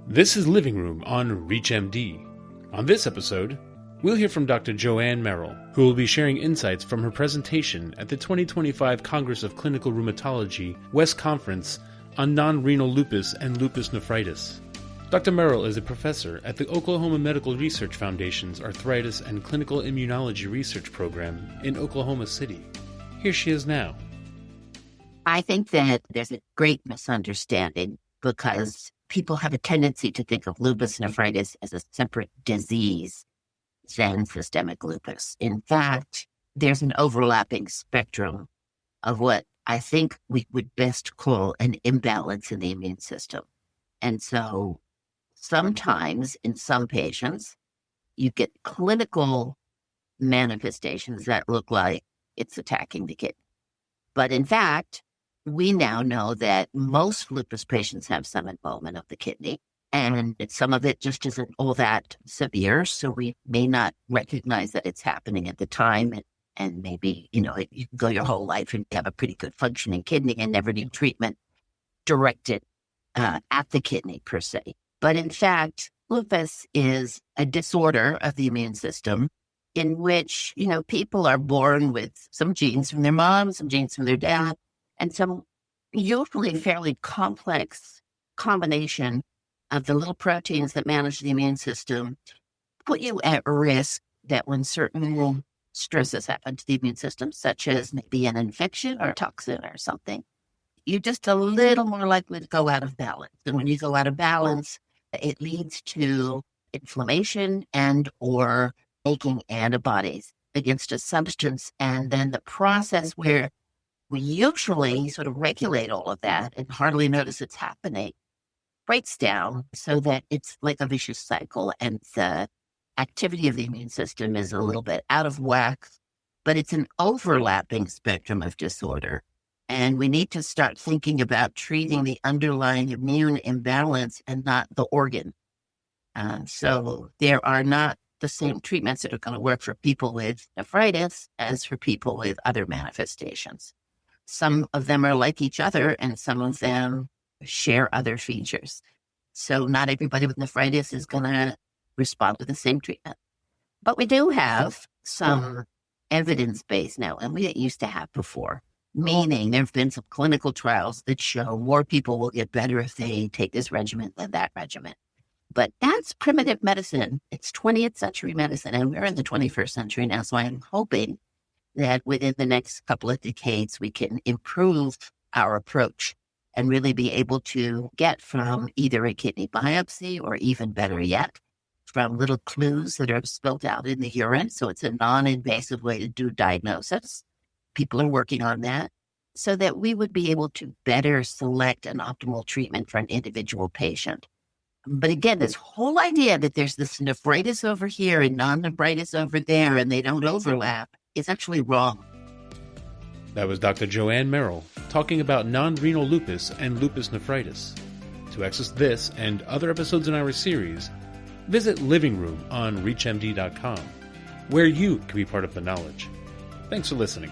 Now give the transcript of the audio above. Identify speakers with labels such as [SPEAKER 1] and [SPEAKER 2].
[SPEAKER 1] This is Living Room on ReachMD. On this episode, we'll hear from Dr. Joan Merrill, who will be sharing insights from her presentation at the 2025 Congress of Clinical Rheumatology West Conference on non-renal lupus and lupus nephritis. Dr. Merrill is a professor at the Oklahoma Medical Research Foundation's Arthritis and Clinical Immunology Research Program in Oklahoma City. Here she is now.
[SPEAKER 2] I think that there's a great misunderstanding because people have a tendency to think of lupus nephritis as a separate disease than systemic lupus. In fact, there's an overlapping spectrum of what I think we would best call an imbalance in the immune system. And so sometimes in some patients, you get clinical manifestations that look like it's attacking the kidney. But in fact, we now know that most lupus patients have some involvement of the kidney, and some of it just isn't all that severe. So we may not recognize that it's happening at the time. And maybe, you can go your whole life and have a pretty good functioning kidney and never need treatment directed at the kidney per se. But in fact, lupus is a disorder of the immune system in which, people are born with some genes from their mom, some genes from their dad, and some usually fairly complex combination of the little proteins that manage the immune system put you at risk that when certain stresses happen to the immune system, such as maybe an infection or a toxin or something, you're just a little more likely to go out of balance. And when you go out of balance, it leads to inflammation and or making antibodies against a substance. And then the process where we usually sort of regulate all of that and hardly notice it's happening breaks down so that it's like a vicious cycle and the activity of the immune system is a little bit out of whack, but it's an overlapping spectrum of disorder. And we need to start thinking about treating the underlying immune imbalance and not the organ. So there are not the same treatments that are going to work for people with nephritis as for people with other manifestations. Some of them are like each other and some of them share other features. So not everybody with nephritis is going to respond to the same treatment. But we do have some evidence base now, and we used to have before, meaning there have been some clinical trials that show more people will get better if they take this regimen than that regimen. But that's primitive medicine. It's 20th century medicine, and we're in the 21st century now. So I'm hoping that within the next couple of decades, we can improve our approach and really be able to get from either a kidney biopsy or even better yet, from little clues that are spilled out in the urine. So it's a non-invasive way to do diagnosis. People are working on that so that we would be able to better select an optimal treatment for an individual patient. But again, this whole idea that there's this nephritis over here and non-nephritis over there and they don't overlap is actually wrong.
[SPEAKER 1] That was Dr. Joan Merrill talking about non-renal lupus and lupus nephritis. To access this and other episodes in our series, visit Living Room on ReachMD.com, where you can be part of the knowledge. Thanks for listening.